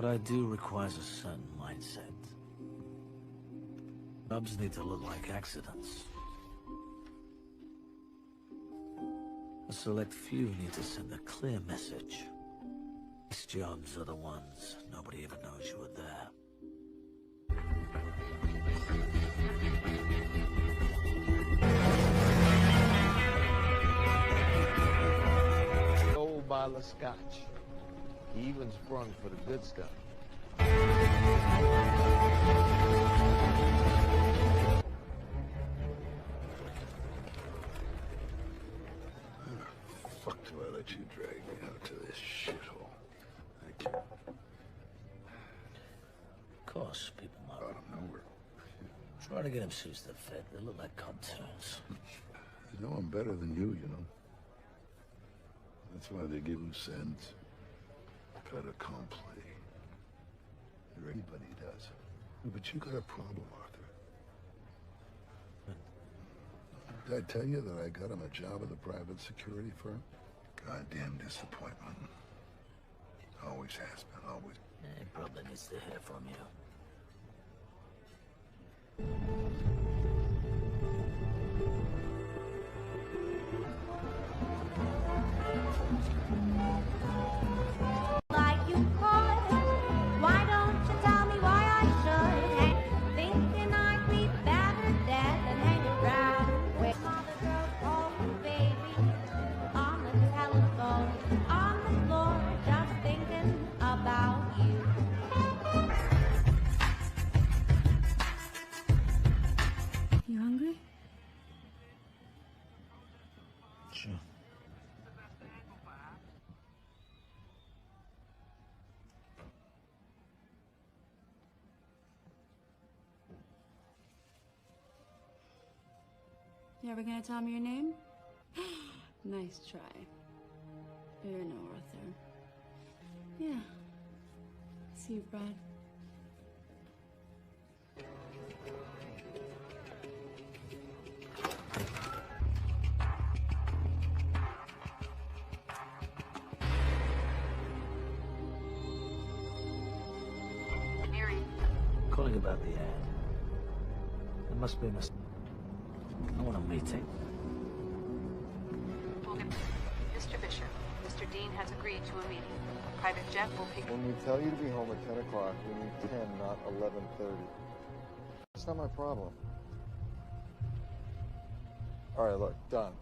What I do requires a certain mindset. Jobs need to look like accidents. A select few need to send a clear message. These jobs are the ones nobody even knows you were there. Old bottle of scotch. He even sprung for the good stuff. Fuck do I let you drag me out to this shithole? Thank you. Of course, people might Out of nowhere. try to get him suits that fit. They look like cartoons. You know I'm better than you know. That's why they give you sense. Fait accompli. Everybody does. But you got a problem, Arthur. Did I tell you that I got him a job at the private security firm? Goddamn disappointment. Always has been, always. He probably needs to hear from you. Like you could. Why don't you tell me why I should? Thinking I'd be better dead than hang around with mother girl calling baby on the telephone, on the floor, just thinking about you. You hungry? Sure. You ever gonna tell me your name? Nice try. You're no Arthur. Yeah. See you, Brad. Calling about the ad. There must be a mistake. I want a meeting. Mr. Bishop, Mr. Dean has agreed to a meeting. A private jet will pick... When we tell you to be home at 10 o'clock, we mean 10, not 11:30. That's not my problem. All right, look, done.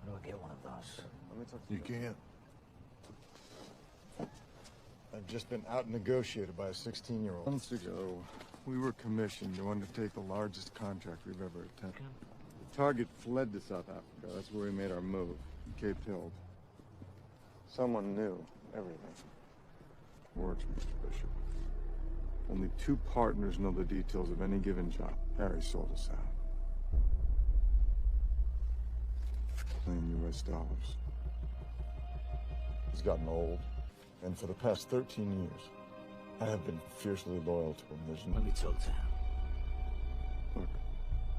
How do I get one of those? Let me talk to You can't. I've just been out-negotiated by a 16-year-old. Months ago, we were commissioned to undertake the largest contract we've ever attempted. The target fled to South Africa. That's where we made our move, Cape Hill. Someone knew everything. Words, Mr. Bishop. Only 2 partners know the details of any given job. Harry sold us out. $1 million US. He's gotten old. And for the past 13 years, I have been fiercely loyal to him. There's no... Let me talk to him. Look,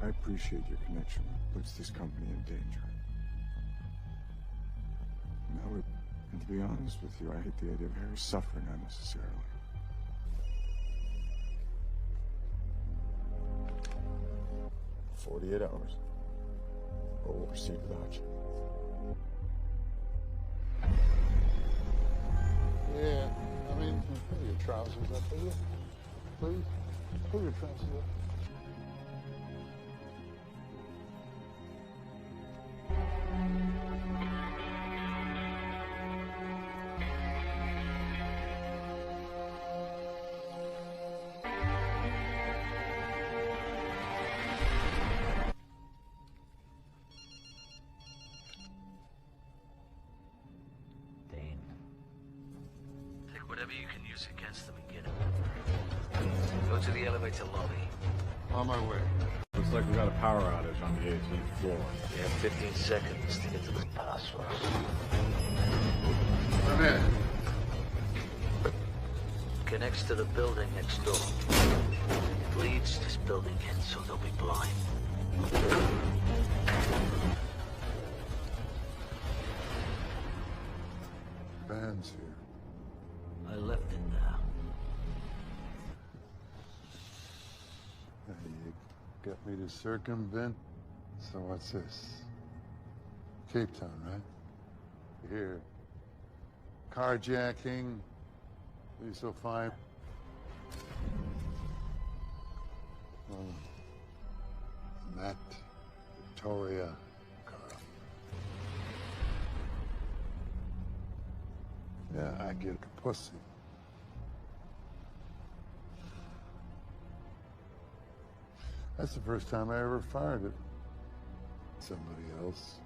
I appreciate your connection. It puts this company in danger. And to be honest with you, I hate the idea of Harry suffering unnecessarily. "48 hours, or we'll proceed without you." Yeah, I mean, pull your trousers up, will you? Please? Pull your trousers up. Dane. Take whatever you can use against them and get him. Go to the elevator lobby. On my way. Looks like we got a power outage on the 18th floor. You have 15 seconds to get to the password. I'm in. Connects to the building next door. Leads this building in so they'll be blind. Van's here. I left it there. Got me to circumvent. So what's this? Cape Town, right? Here. Carjacking. Be so fine. Well, Matt, Victoria, Carl. Yeah, I get a pussy. That's the first time I ever fired it. Somebody else.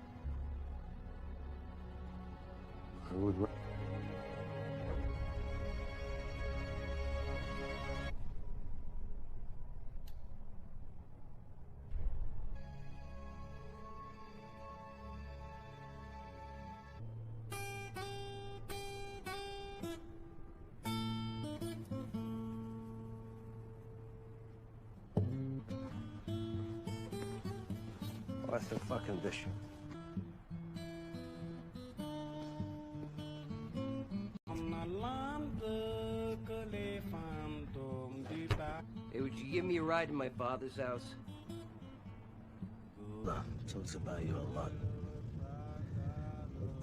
I would. Arthur fucking Bishop. Hey, would you give me a ride to my father's house? Talks about you a lot.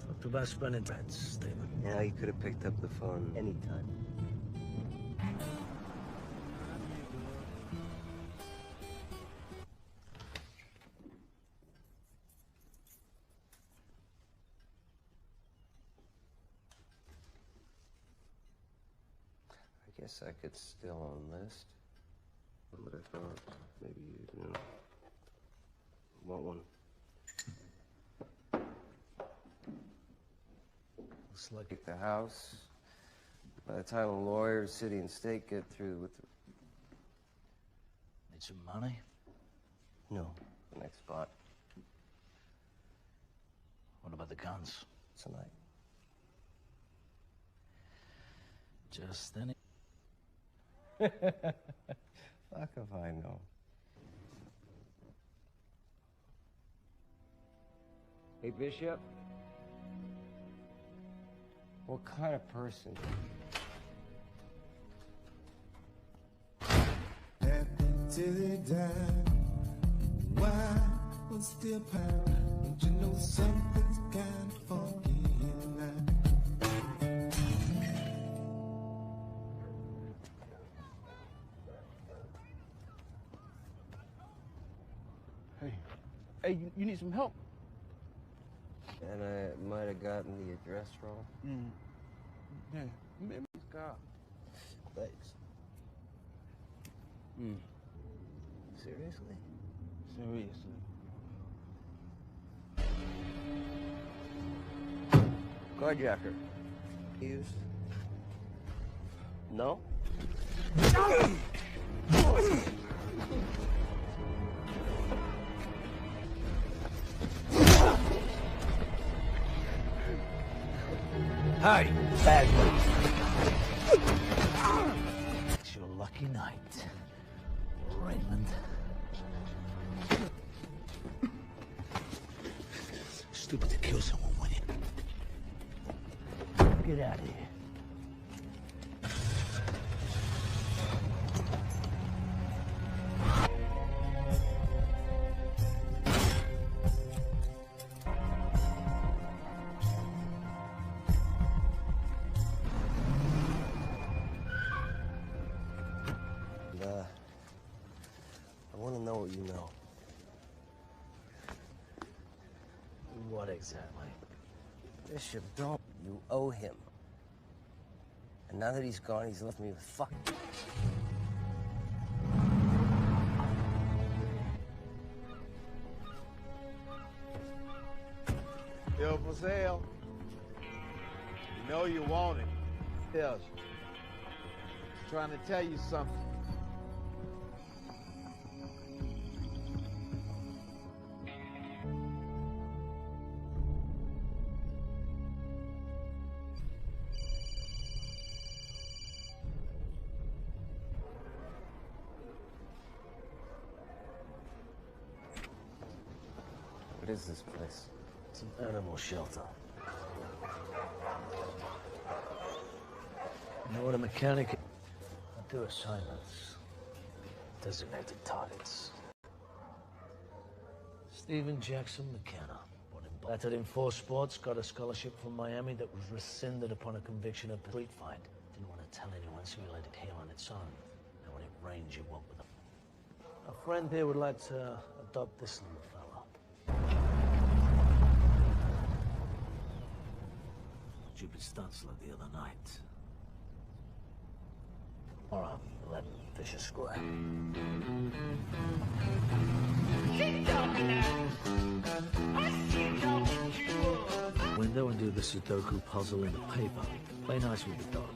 Talked about spending time, Stephen. Yeah, you could have picked up the phone anytime. I guess I could still enlist. But I thought maybe you know, want one. Looks like Take the house. By the time the lawyers, city and state get through with the... Need some money? No, the next spot. What about the guns? Tonight. Just any. Fuck if I know. Hey, Bishop. What kind of person? Till they die. Why was still power? Don't you know something's kind of funky in life? Hey, you need some help? And I might have gotten the address wrong. Yeah, maybe God. Thanks. Seriously? Seriously. Carjacker. Used? No? Hey, bad news. It's your lucky night, Raymond. Stupid to kill someone when you... Get out of here. I want to know what you know. What exactly? Bishop, don't. You owe him. And now that he's gone, he's left me with fuck. Bill for sale. You know you want it. Tells you. He's trying to tell you something. What is this place? It's an animal shelter. You know what a mechanic... I do assignments. Designated targets. Stephen Jackson McKenna. Battered in 4 sports, got a scholarship from Miami that was rescinded upon a conviction of street fight. Didn't want to tell anyone, so he let it heal on its own. And when it rains, you walk with a friend here would like to adopt this little fella. Stupid stunts like the other night. All right, 11 Fisher Square. Window and do the Sudoku puzzle in the paper. Play nice with the dog.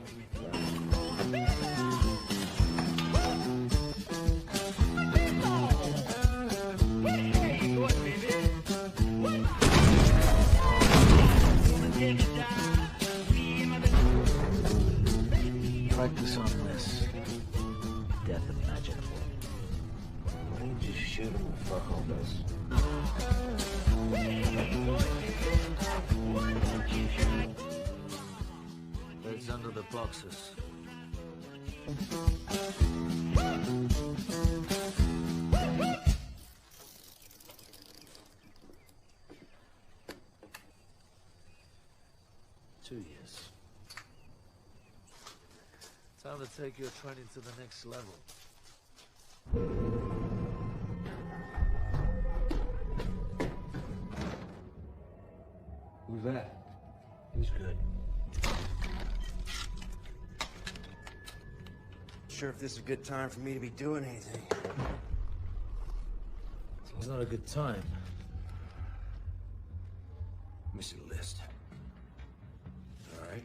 Practice on this. Death imaginable. Why don't you just shoot him and fuck all this? It's under the boxes. Two years. Time to take your training to the next level. Who's that? He's good. Sure if this is a good time for me to be doing anything. It's not a good time. Missing list. All right.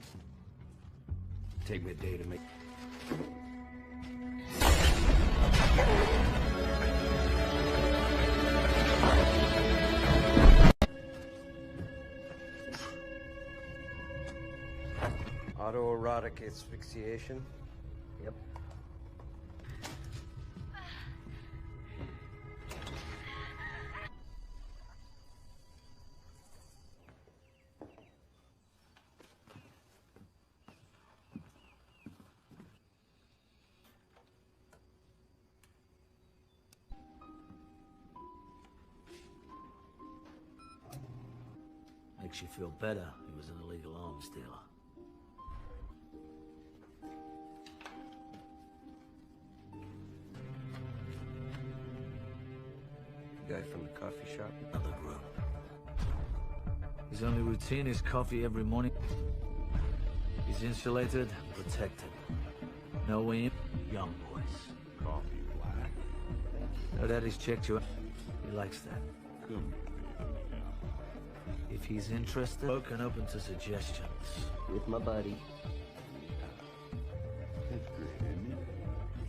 Take me a day to make. Autoerotic asphyxiation. Yep. Makes you feel better. He was an illegal arms dealer. Guy from the coffee shop. Another group. His only routine is coffee every morning. He's insulated, protected. No way in, young boys. Coffee black. No daddy's checked you out. He likes that. Good. If he's interested, and open to suggestions. With my buddy. That's great, isn't it?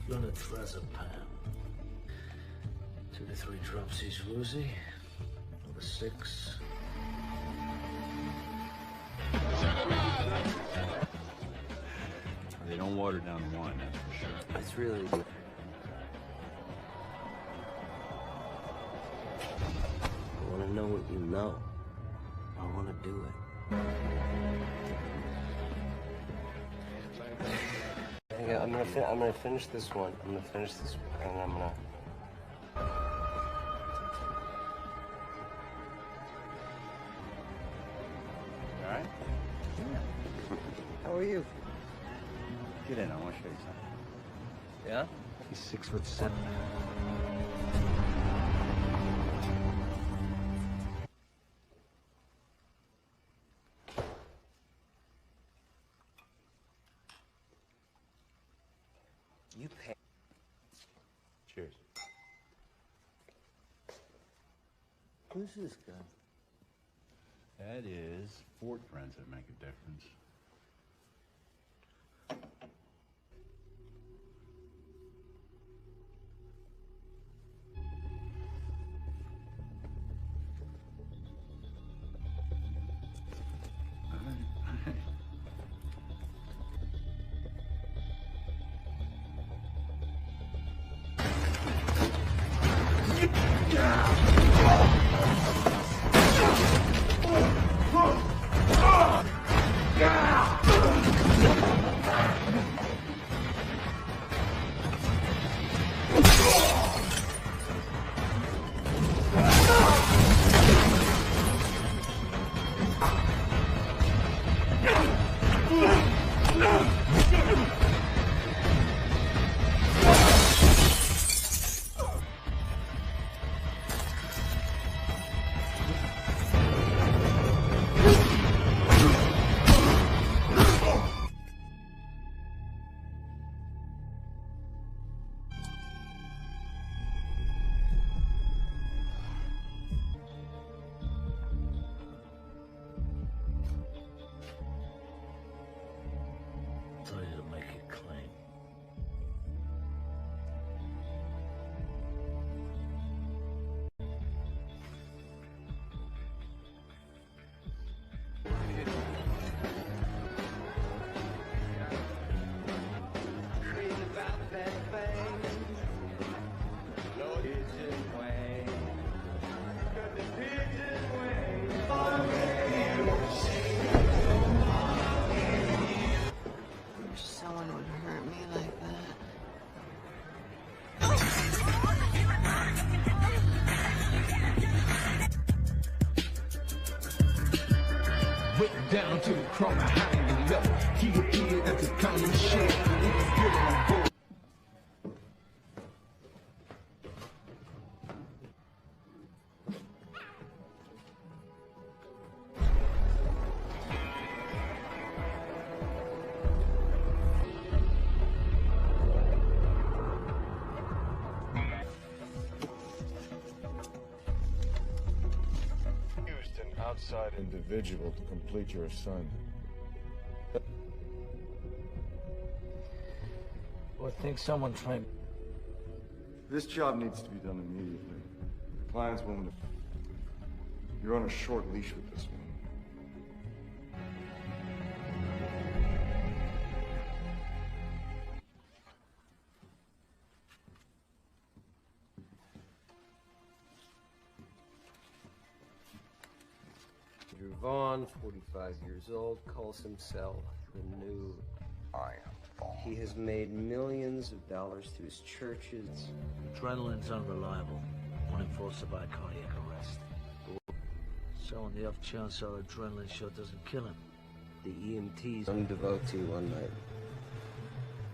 Gonna Trazepam. 2 to 3 dropsies woozy. Over 6. They don't water down the wine, that's for sure. It's really good. I want to know what you know. I want to do it. I'm gonna finish this one. I'm gonna finish this one, and I'm gonna. All right? How are you? Get in, I want to show you something. Yeah? He's 6'7". You pay. Cheers. Who's this guy? That is Fort friends that make a difference. Yeah! went down to the chrome hanging level. He appeared at the county sheriff with the skill on board. Outside individual to complete your assignment. Or think someone trained. This job needs to be done immediately. The client's willing to... You're on a short leash with this one. Andrew Vaughn, 45 years old, calls himself the new I Am Vaughn. He has made millions of dollars through his churches. Adrenaline's unreliable. One enforcer by cardiac arrest. So on the off chance our adrenaline shot doesn't kill him. The EMTs on devotee one night.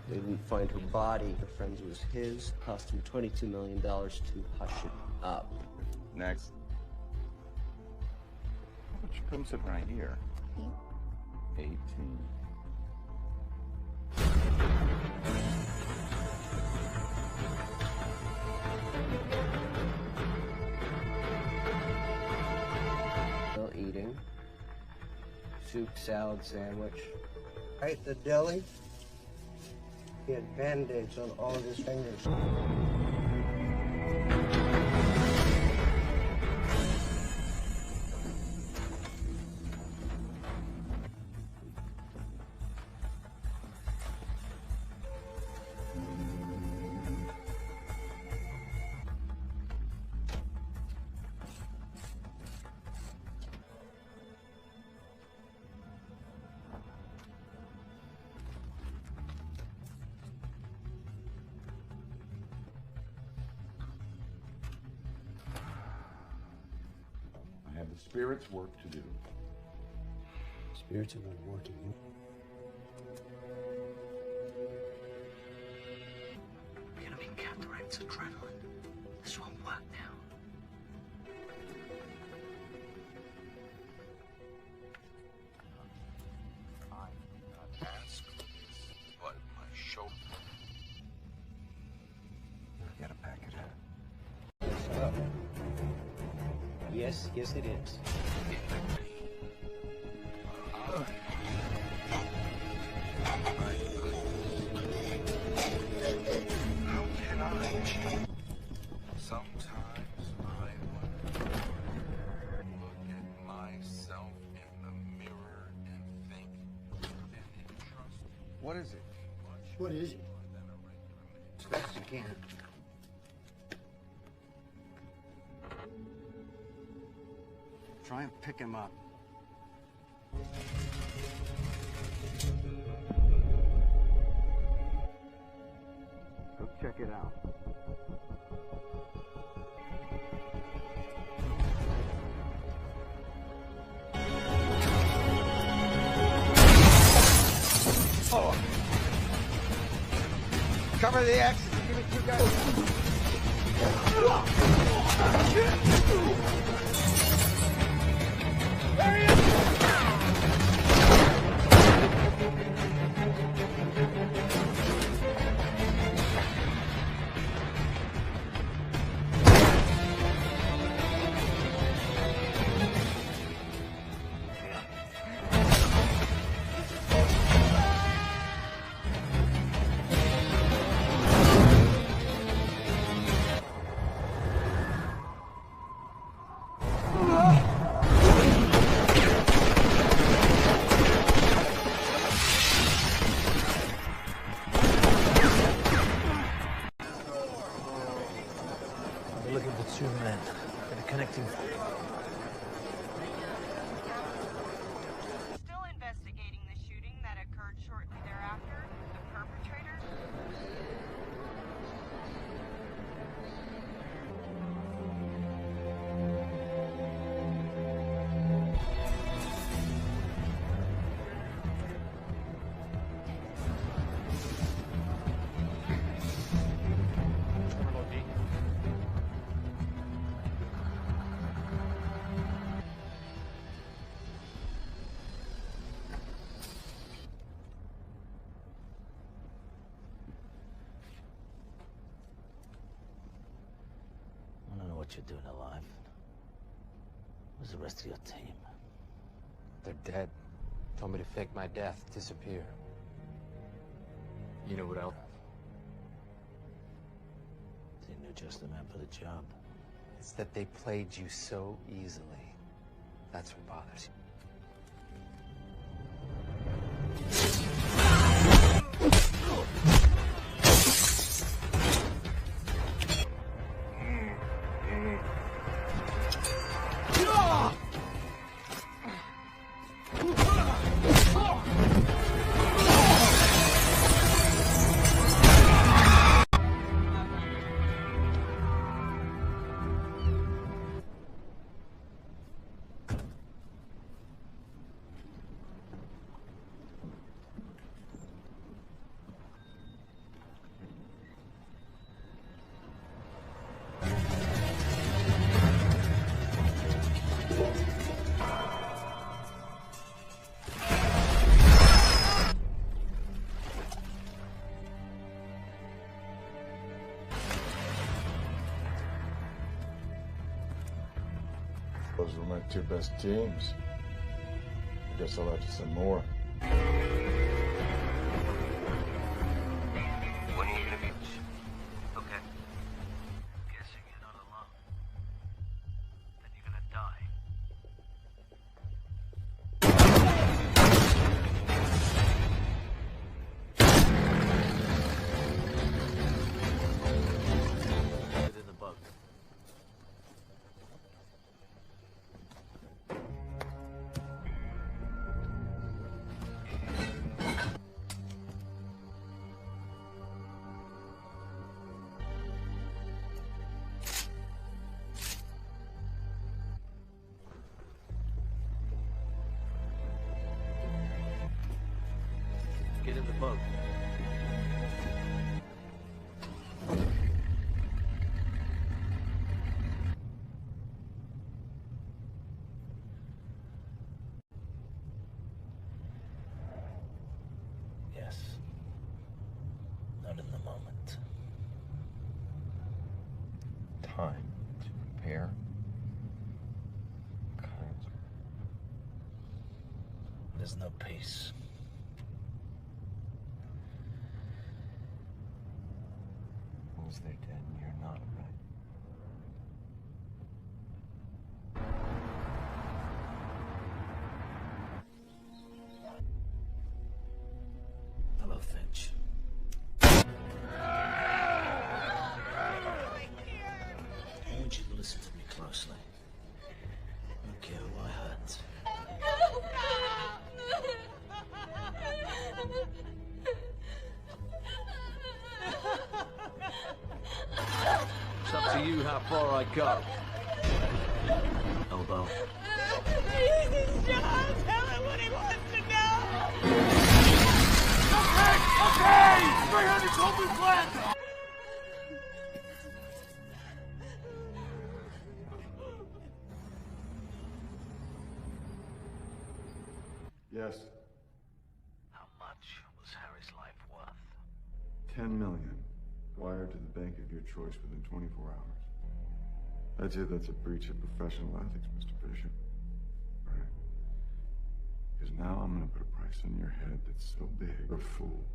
They didn't find her body. Her friend's was his. Cost him $22 million to hush it up. Next. How about you come sit right here? 18. Still eating. Soup, salad, sandwich. Right at the deli, he had band-aids on all of his fingers. I have the spirit's work to do. Spirits are not working. We're gonna be capturing its adrenaline. This won't work now. I did not ask for this, but my shoulder. You gotta pack it up. Yes, yes it is. How can I change? Sometimes I wonder. Look at myself in the mirror and think and entrust. What is it? What is it? As best you can. Try and pick him up. Go check it out. Oh. Cover the exit. Give me two guys. We're looking for two men. They're connecting. Still investigating the shooting that occurred shortly thereafter. The perpetrator. you're doing alive? Where's the rest of your team? They're dead. Told me to fake my death, disappear. You know what else? Think you're just the man for the job. It's that they played you so easily. That's what bothers you. Those were my two best teams. I guess I'll have to send more. When are you gonna be? Okay. Guessing you're not alone. Then you're gonna die. Get in the boat. Get in the boat. Yes. Not in the moment. Time to prepare. There's no peace. Once they're dead, you're not, right? Hello, Finch. I want you to listen to me closely. I don't care who I hurt. It's up to you how far I go. Elbow. Jesus, John, tell him what he wants to know. Okay! 300 Colby left! Yes. How much was Harry's life worth? 10 million. Wired to the bank of your choice within 24 hours. I'd say that's a breach of professional ethics, Mr. Bishop. Right? Because now I'm gonna put a price on your head that's so big, you're a fool.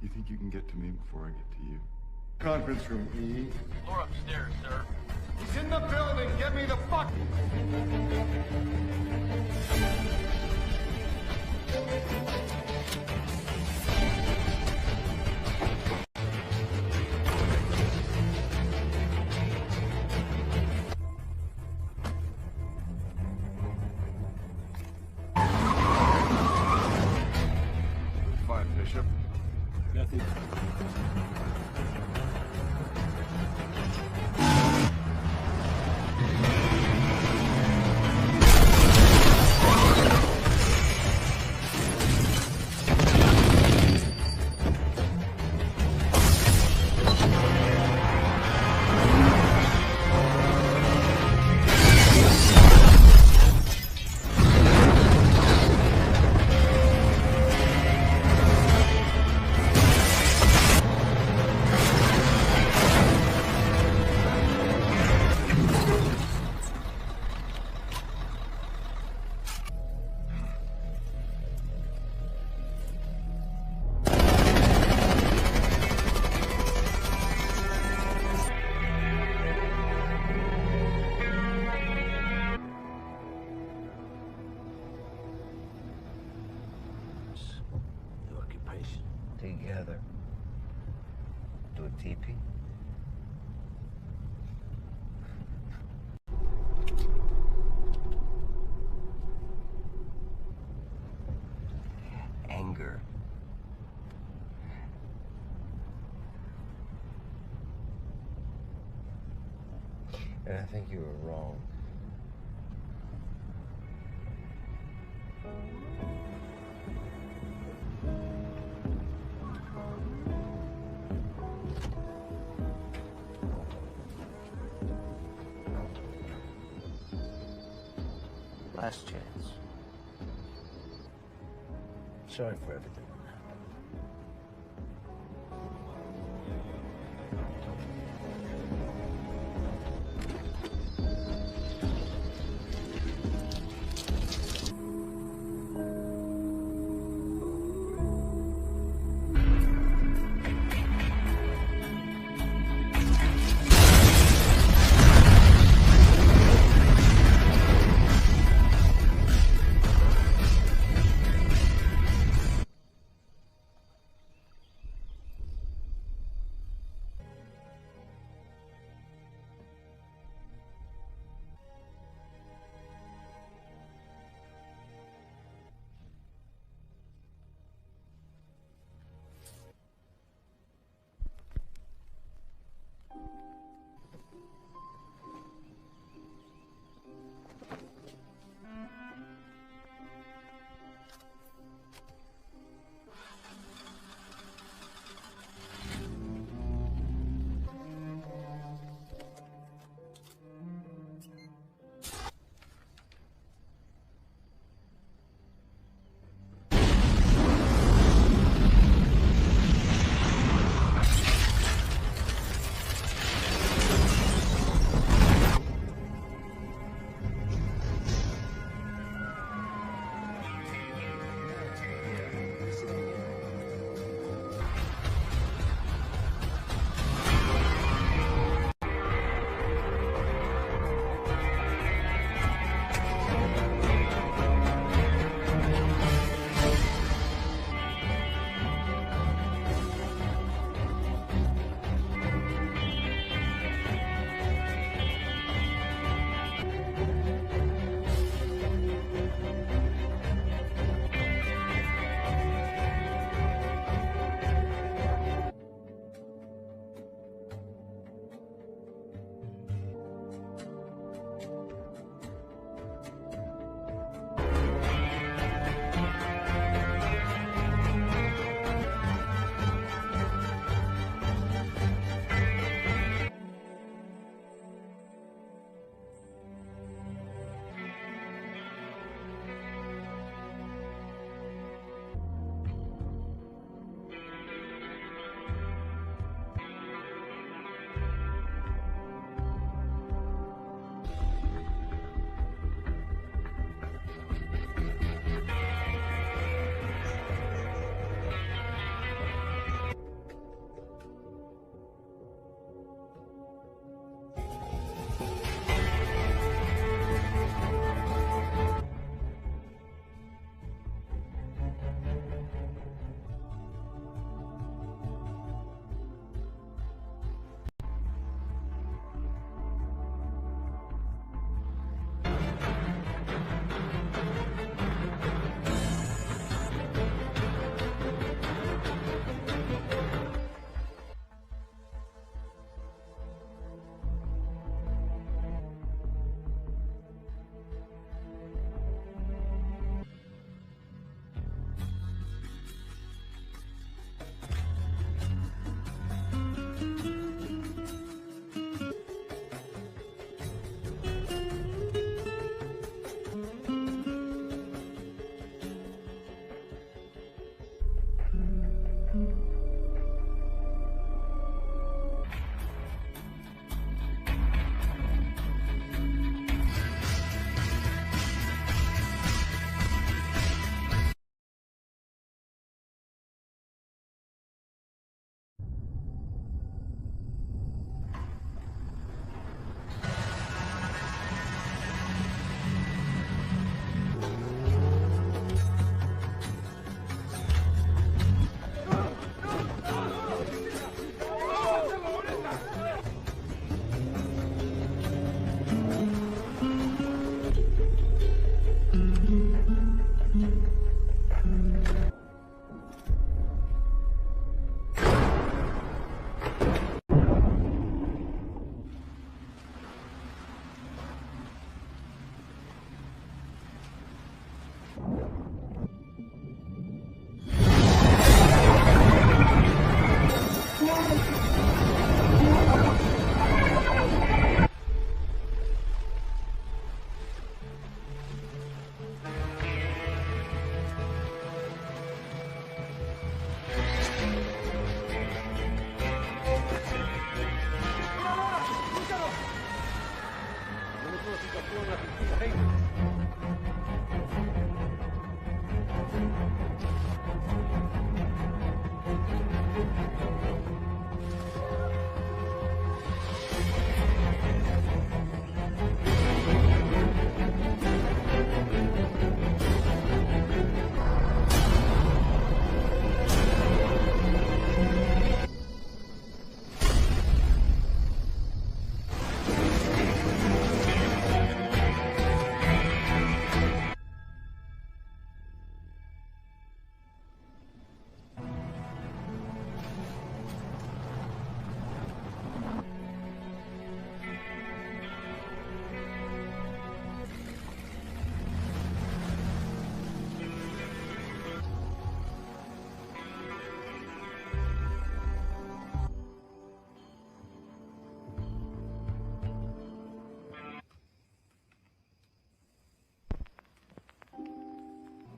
You think you can get to me before I get to you? Conference room E. Floor upstairs, sir. He's in the building! Get me the fuck! Fine, Bishop. Nothing. happy. Anger. And I think you were wrong. Last chance. Sorry for everything.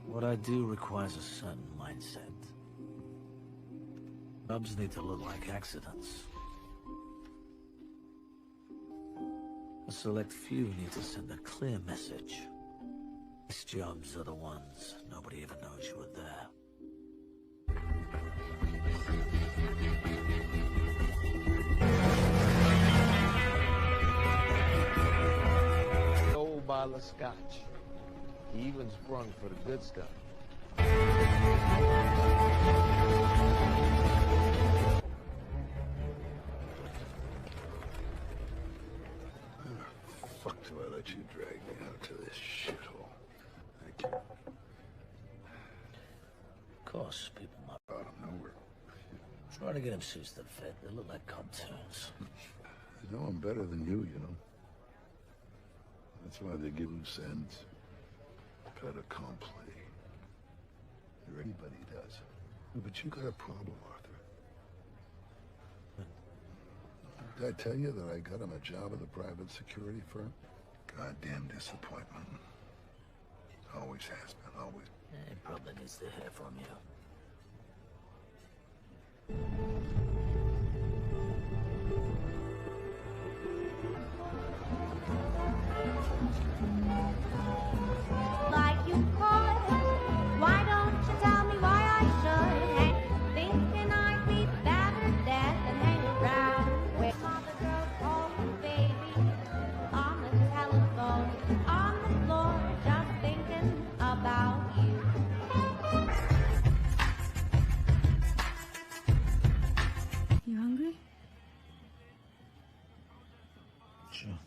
What I do requires a certain mindset. Jobs need to look like accidents. A select few need to send a clear message. These jobs are the ones nobody even knows you were there. Old bottle of scotch. He even sprung for the good stuff. Fuck do I let you drag me out to this shithole? Thank you. Of course, people might Out of nowhere. try to get them suits that fit. They look like cartoons. You know I'm better than you know. That's why they give you sense. Fait accompli. Everybody does. But you got a problem, Arthur. Did I tell you that I got him a job at the private security firm? Goddamn disappointment. Always has been, always. He probably needs to hear from you. Like you could. Why don't you tell me why I should? Hey, thinking I'd be better dead than hang around with mother girl call me baby on the telephone, on the floor, just thinking about you. You hungry? Sure.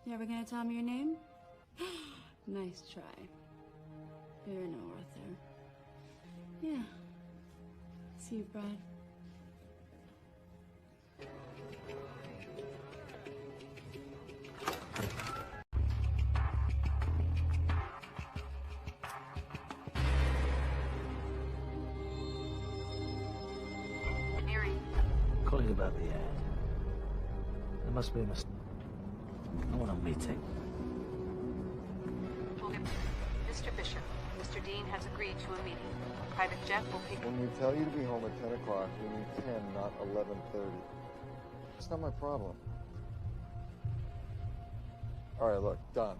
You ever gonna tell me your name? Nice try. You're no Arthur. Yeah. See you, Brad. Mary, Calling about the ad. There must be a mistake. I want a meeting. we'll get... Mr. Bishop, Mr. Dean has agreed to a meeting. A private jet will pick... When we tell you to be home at 10 o'clock, we mean 10, not 11:30. It's not my problem. All right, look, done.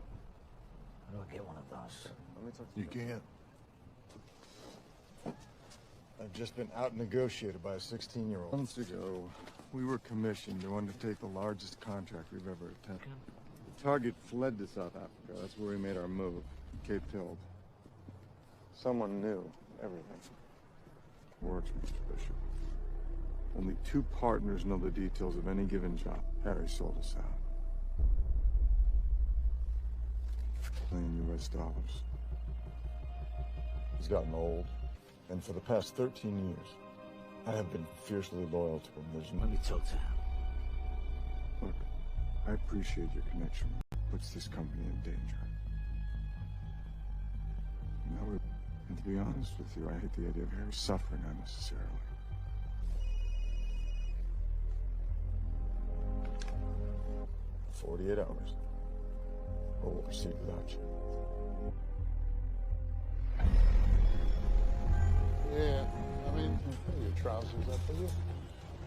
How do I get one of those? Let me talk to You can't. I've just been out-negotiated by a 16-year-old. Months ago, we were commissioned to undertake the largest contract we've ever attempted. The target fled to South Africa. That's where we made our move, Cape Hill. Someone knew everything. Works, Mr. Bishop. Only 2 partners know the details of any given job. Harry sold us out. $1 million US. He's gotten old. And for the past 13 years, I have been fiercely loyal to him. There's no... Let me talk to him. Look, I appreciate your connection. It puts this company in danger. And to be honest with you, I hate the idea of Harry suffering unnecessarily. "48 hours, or we'll proceed without you."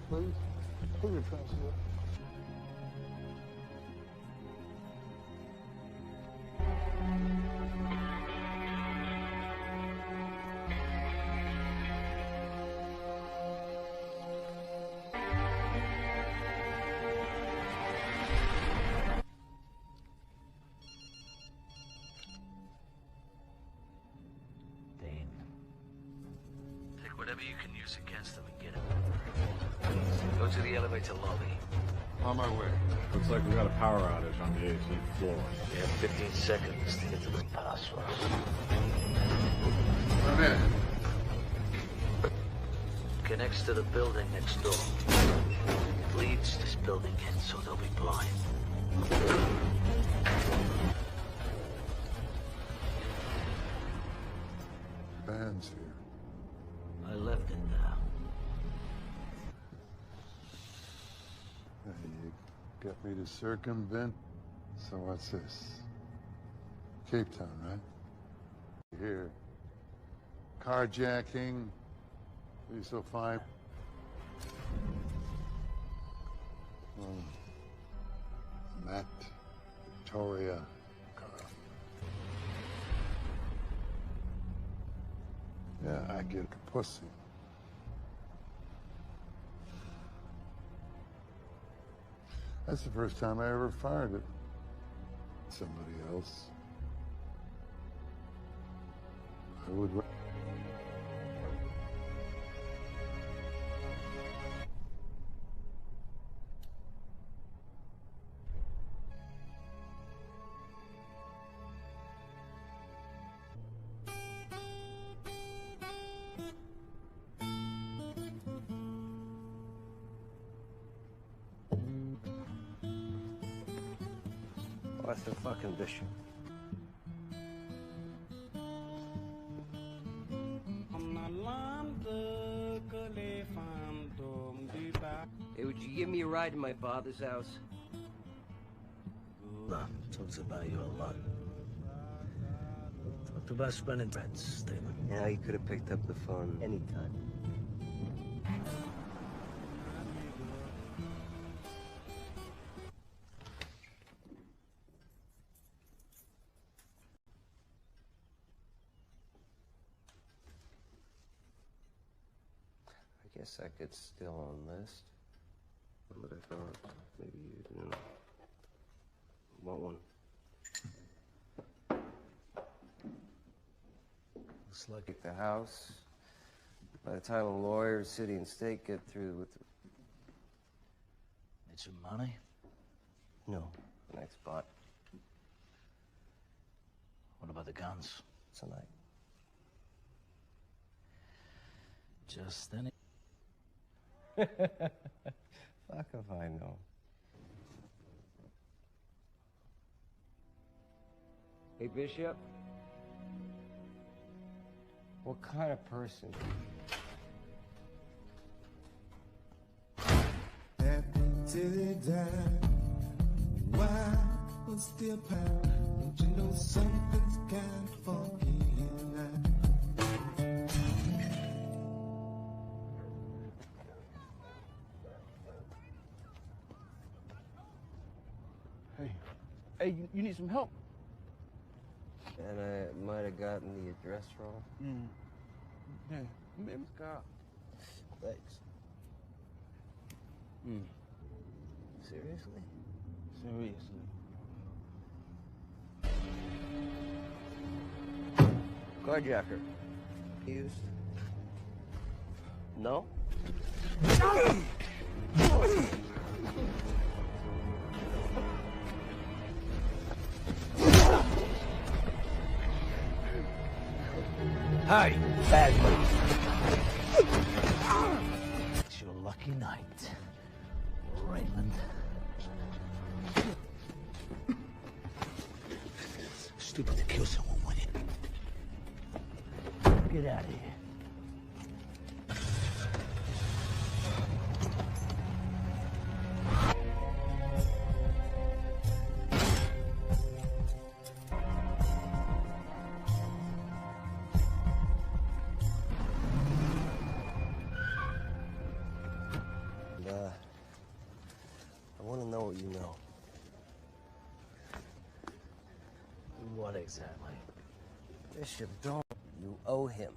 Please. Put your trousers up. Dean. Take whatever you can use against them and get it. Go to the elevator lobby. On my way. Looks like we got a power outage on the 18th floor. We have 15 seconds to get to the password. I'm in. Connects to the building next door. It leads this building in, so they'll be blind. Van's here. I left it there. You got me to circumvent. So what's this? Cape Town, right? Here. Carjacking. Are you so fine? Well, Matt, Victoria, Carl. Yeah, I get a pussy. That's the first time I ever fired at somebody else. I would... Arthur fucking Bishop. Hey, would you give me a ride to my father's house? Talks about you a lot. Talked about spending rents, Stephen. Yeah, you could have picked up the phone anytime. I guess I could still enlist. But I thought maybe you didn't want one. Looks like Get the house. By the time the lawyers, city and state get through with the... Need some money? No, the next spot. What about the guns? Tonight. Just any... Fuck if I know. Hey, Bishop? What kind of person? Till they die. Why was still power? Don't you know something's kind of funky tonight? Hey, you need some help? And I might have gotten the address wrong. Yeah, maybe Scott. Thanks. Seriously? Seriously. Carjacker. Used? No? Hey, bad move. It's your lucky night, Raymond. Stupid to kill someone with it. Get out of here. you know. What exactly? Bishop, don't. You owe him.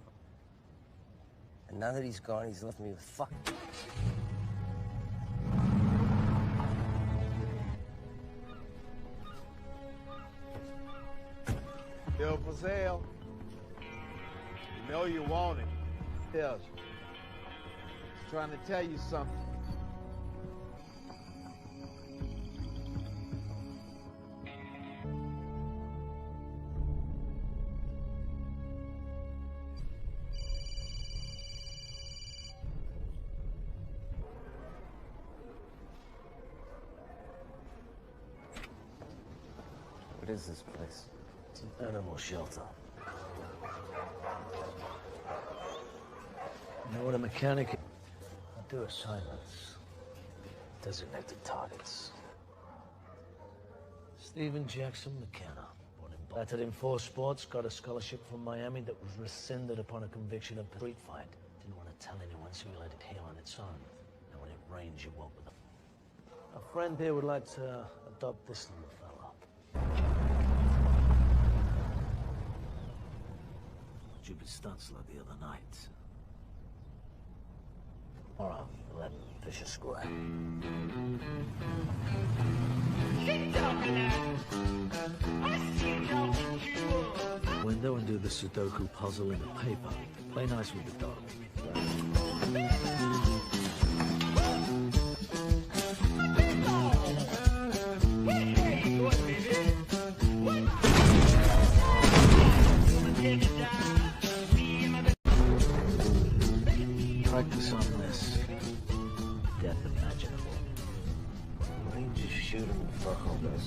And now that he's gone, he's left me with fuck. Bill for sale. You know you want it. Tells you. He's trying to tell you something. What is this place? It's an animal shelter. You know what a mechanic is? I do assignments. Designated targets. Stephen Jackson McKenna. Battered in 4 sports, got a scholarship from Miami that was rescinded upon a conviction of street fight. Didn't want to tell anyone, so he let it heal on its own. And when it rains, you woke with a... A friend here would like to adopt this little fella. Stupid stunts like the other night. All right, let Fisher square. Window and do the Sudoku puzzle in the paper. Play nice with the dog. Practice on this. Death imaginable. Why don't you just shoot him and fuck all this?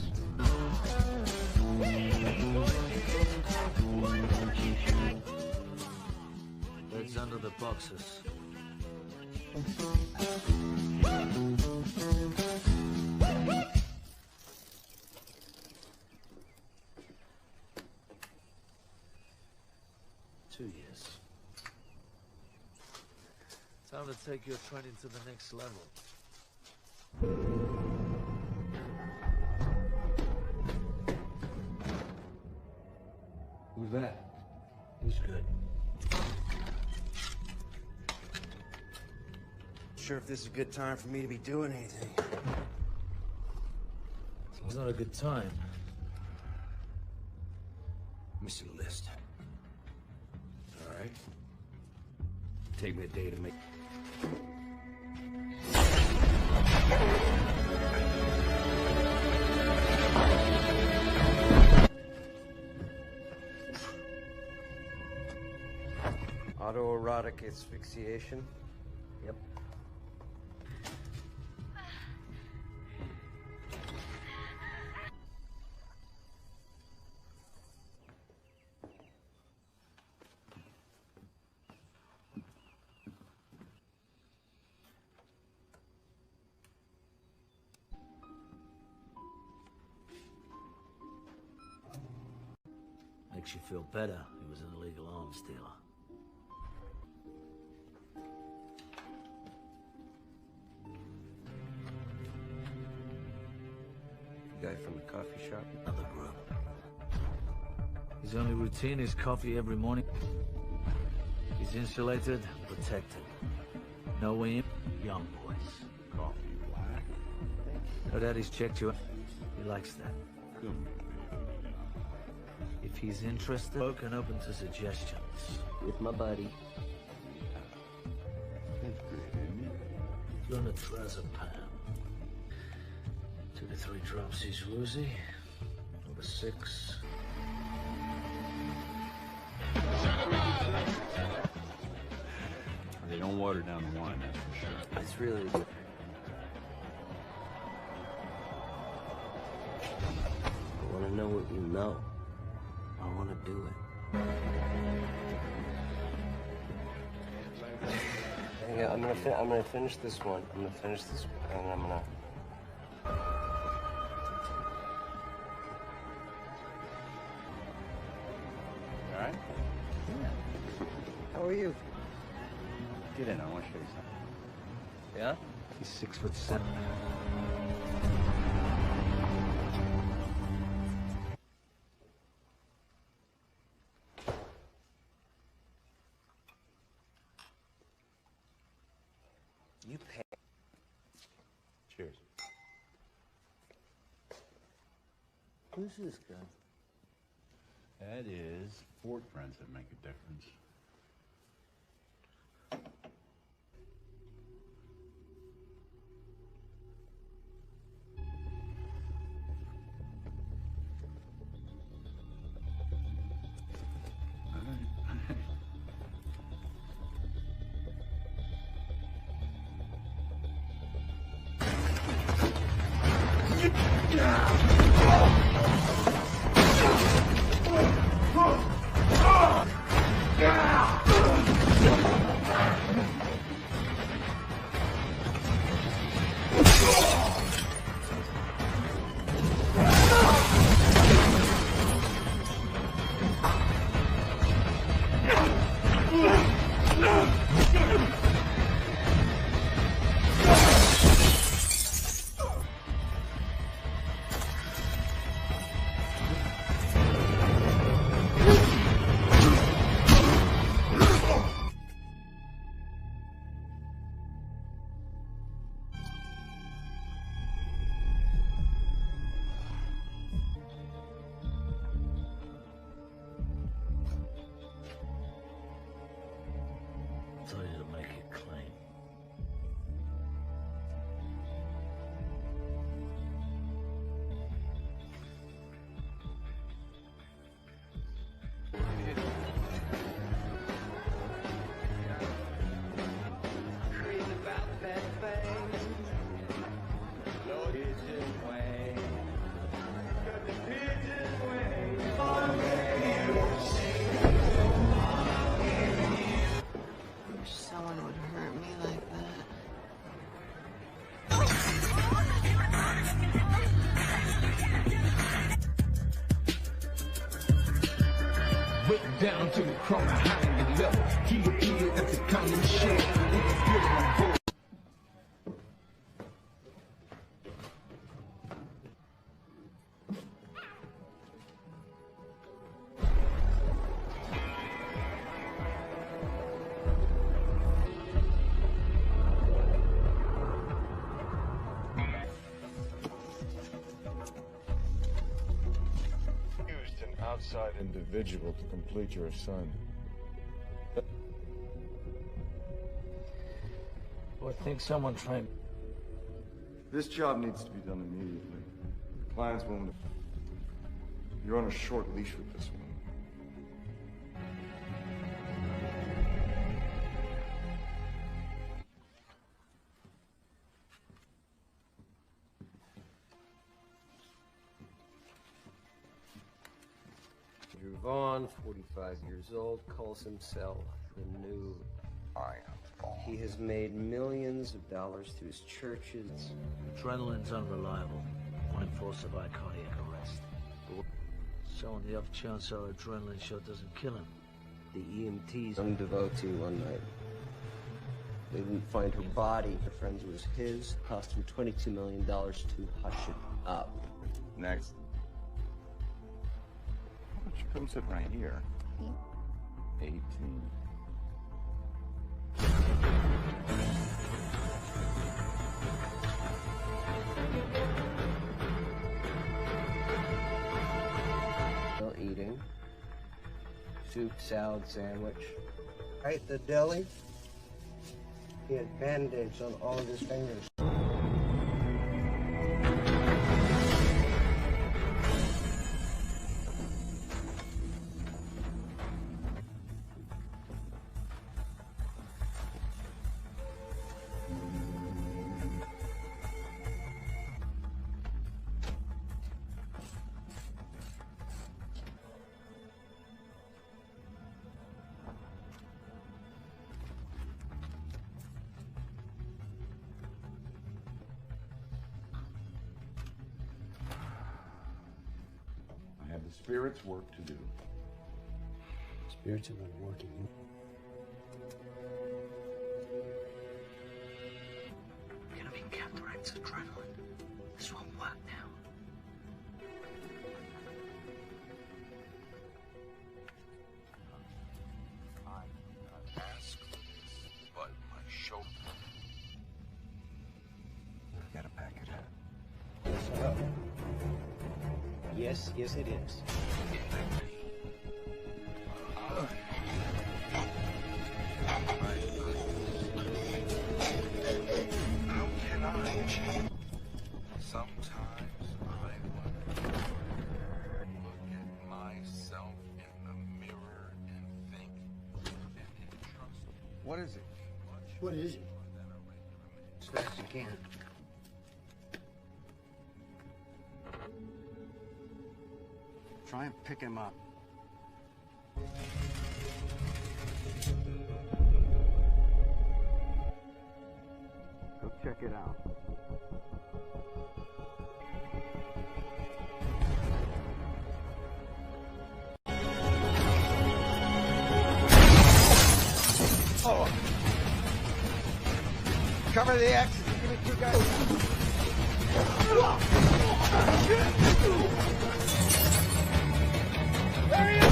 Legs under the boxes. 2 years. Time to take your training to the next level. Who's that? He's good. Sure if this is a good time for me to be doing anything. It's not a good time. Let me see the list. All right. Take me a day to make... Autoerotic asphyxiation? Yep. Makes you feel better. He was an illegal arms dealer. Guy from the coffee shop? Another group. His only routine is coffee every morning. He's insulated, protected. No way in, young boys. Coffee black? No daddy's checked you out. He likes that. Good. If he's interested, spoken open to suggestions. With my buddy. That's great, isn't it? Luna Trazepam. 2 to 3 drops each woozy. Number 6. They don't water down the wine, that's for sure. It's really good. I want to know what you know. I want to do it. Hang on, I'm gonna finish this one. I'm gonna finish this one, and I'm gonna. All right? How are you? Get in, I want to show you something. Yeah? He's 6'7". You pay. Cheers. Who's this guy? That is Fort friends that make a difference. Tell you to make it clean. Wish someone would hurt me like that. Went down to the chrome behind the level. He appeared at the county shed with a bit of my boy. Used an outside individual to complete your assignment. I think someone tried. This job needs to be done immediately. The client's willing to... You're on a short leash with this one. Andrew Vaughn, 45 years old, calls himself the new Iron. He has made millions of dollars through his churches. Adrenaline's unreliable. Point force of cardiac arrest. So on the off chance our adrenaline shot doesn't kill him. The EMTs, young devotee one night. They didn't find her body. Her friend's was his. Cost him $22 million to hush it up. Next. Why don't you come sit right here? 18. Still eating. Soup, salad, sandwich. Right at the deli, he had band-aids on all of his fingers. I have the spirit's work to do. Spirits are not working. Enemy counteracts adrenaline. This won't work now. I asked this, but my shoulder Yes, yes it is. How can I change? Sometimes I wonder. Look at myself in the mirror and think and trust. What is it? What is it? As fast as you can. Try and pick him up. Go check it out. Oh. Cover the exit. Give me two guys. There he is!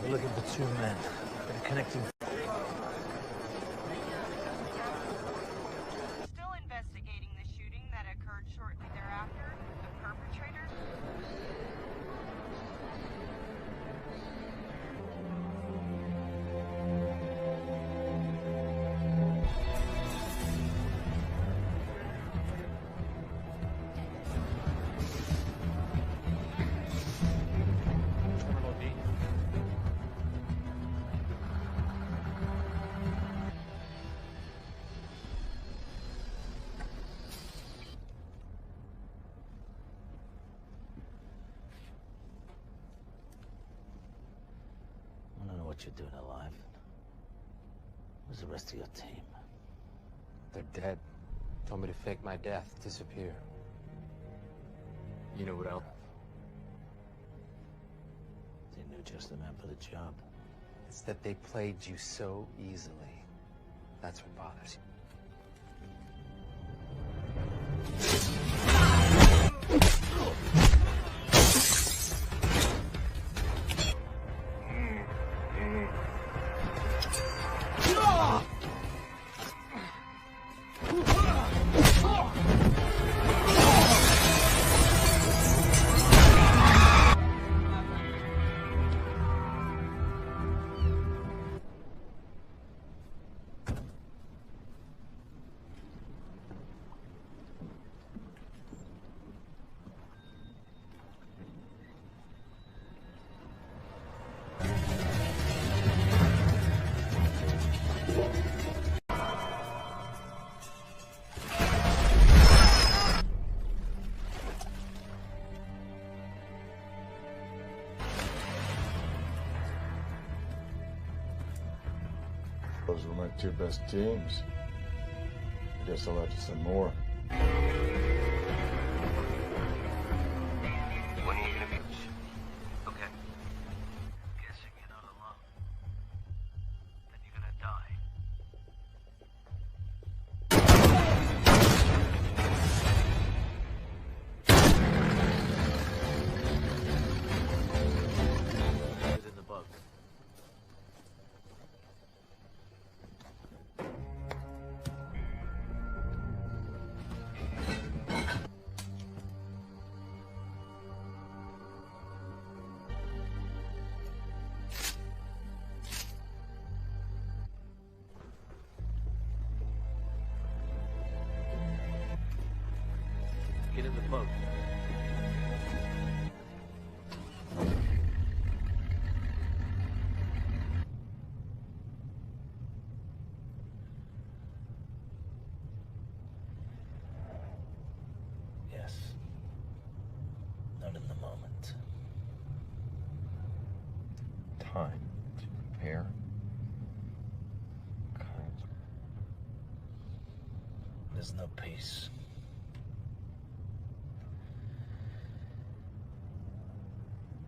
We're looking for two men. They're connecting. Still investigating the shooting that occurred shortly thereafter. The perpetrators. I don't know what you're doing alive. Where's the rest of your team? They're dead. Told me to fake my death, disappear. You know what else? They knew just the man for the job. It's that they played you so easily. That's what bothers Those were my two best teams. I guess I'll have to send more. When are you gonna be? Okay. Guessing you're not alone. Then you're gonna die. Get in the boat. Get in the boat. Yes. Not in the moment. Time to prepare. no peace.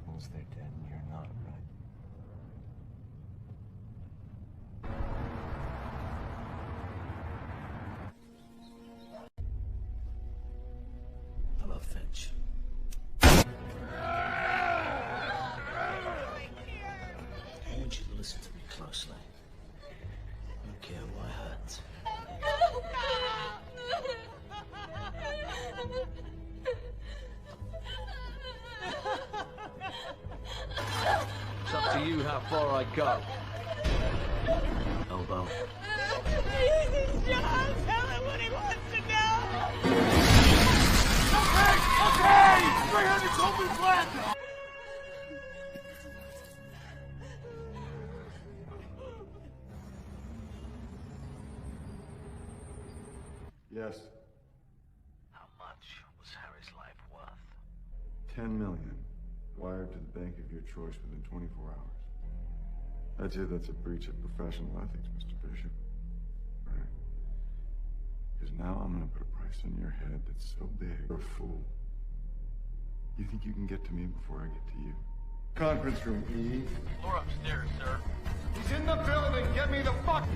Once they're dead and you're not, right? Hello, Finch. I want you to listen to me closely. I don't care who I hurt. It's up to you how far I go. Elbow. John, tell him what he wants to know! Okay! 300 Kobe Platinum! Yes. How much was Harry's life worth? 10 million. Wired to the bank of your choice within 24 hours. I'd say that's a breach of professional ethics, Mr. Bishop. Right? Because now I'm gonna put a price on your head that's so big, you're a fool. You think you can get to me before I get to you? Conference room, E. Floor upstairs, sir. He's in the building! Get me the fuck!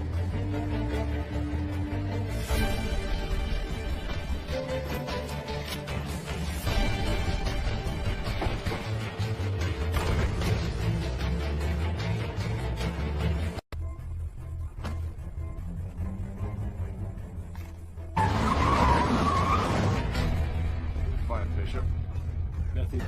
Fine, Bishop. Nothing.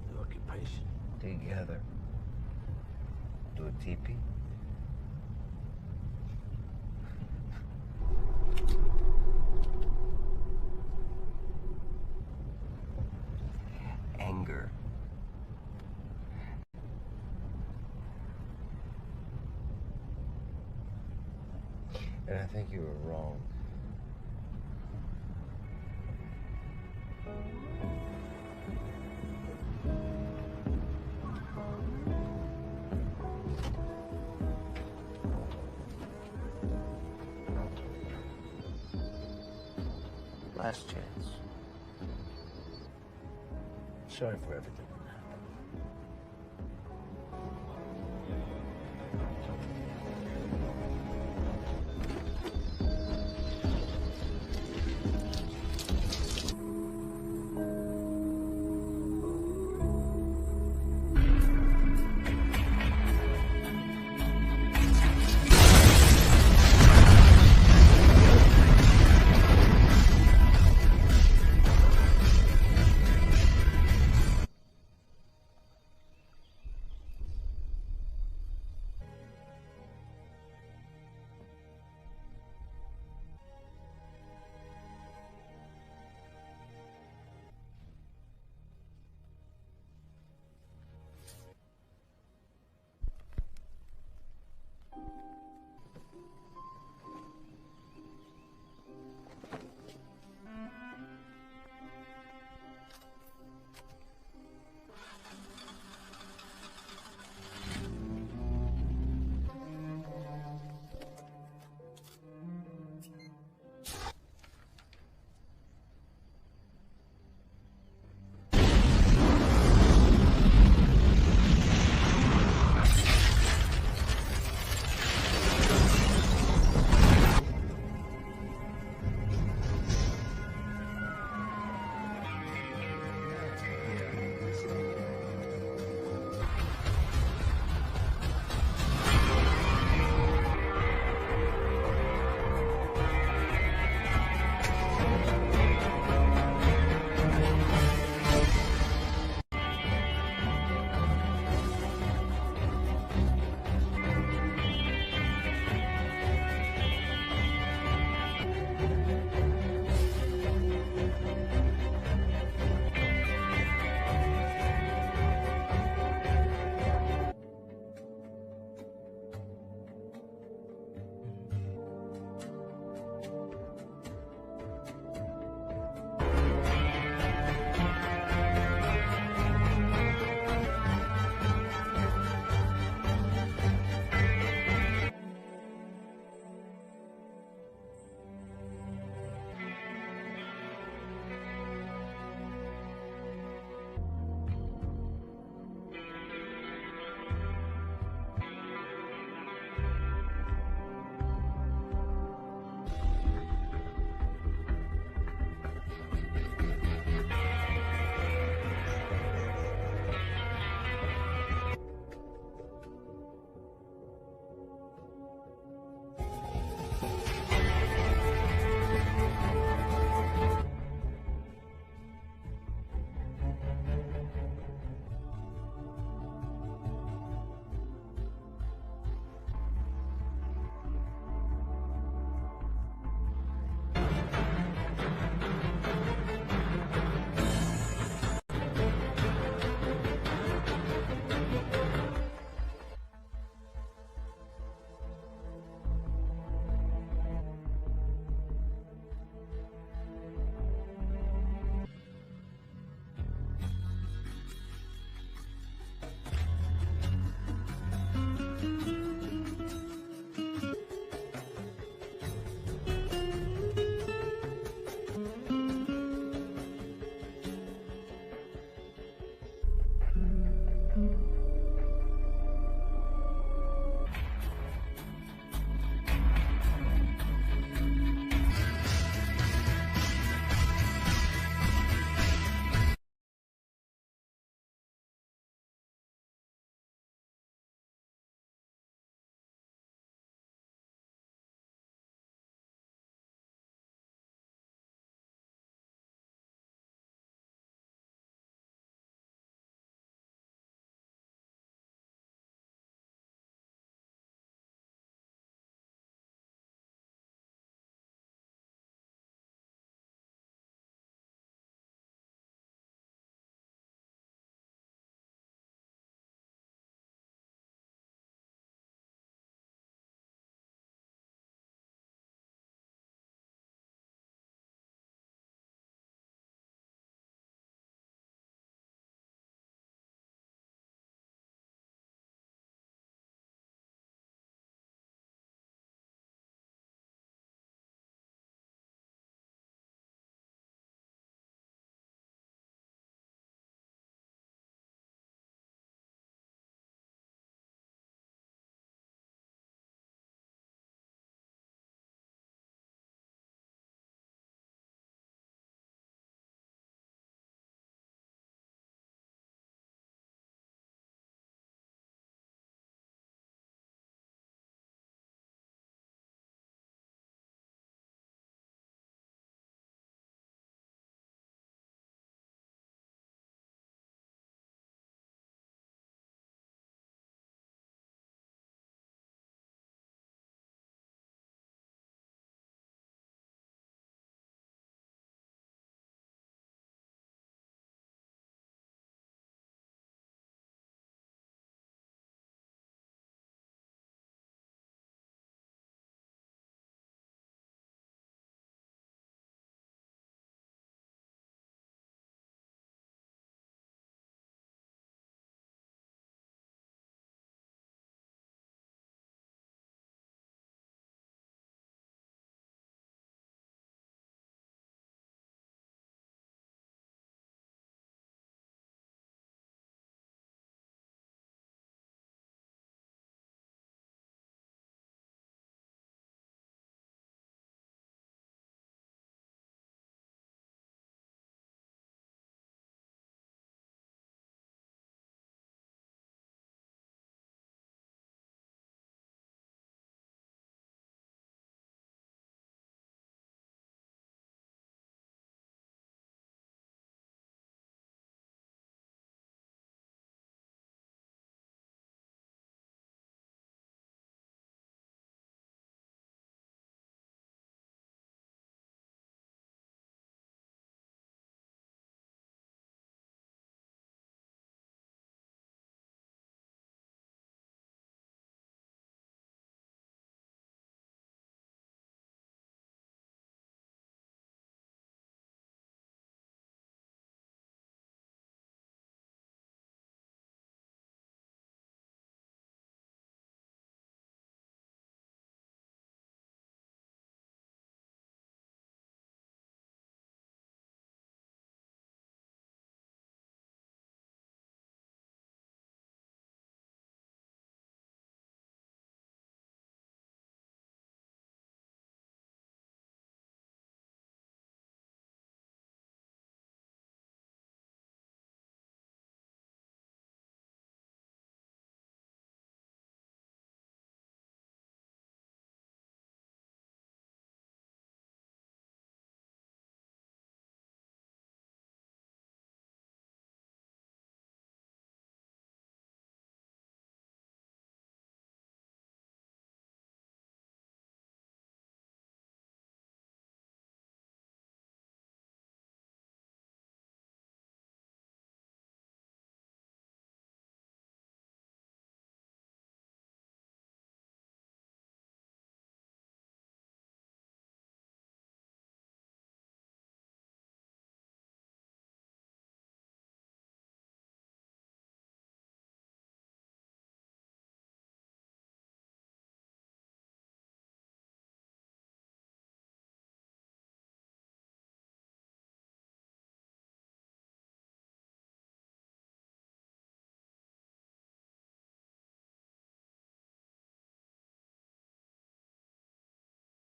The occupation. Together. Do a teepee? Anger. And I think you were wrong. Last chance. Sorry for everything.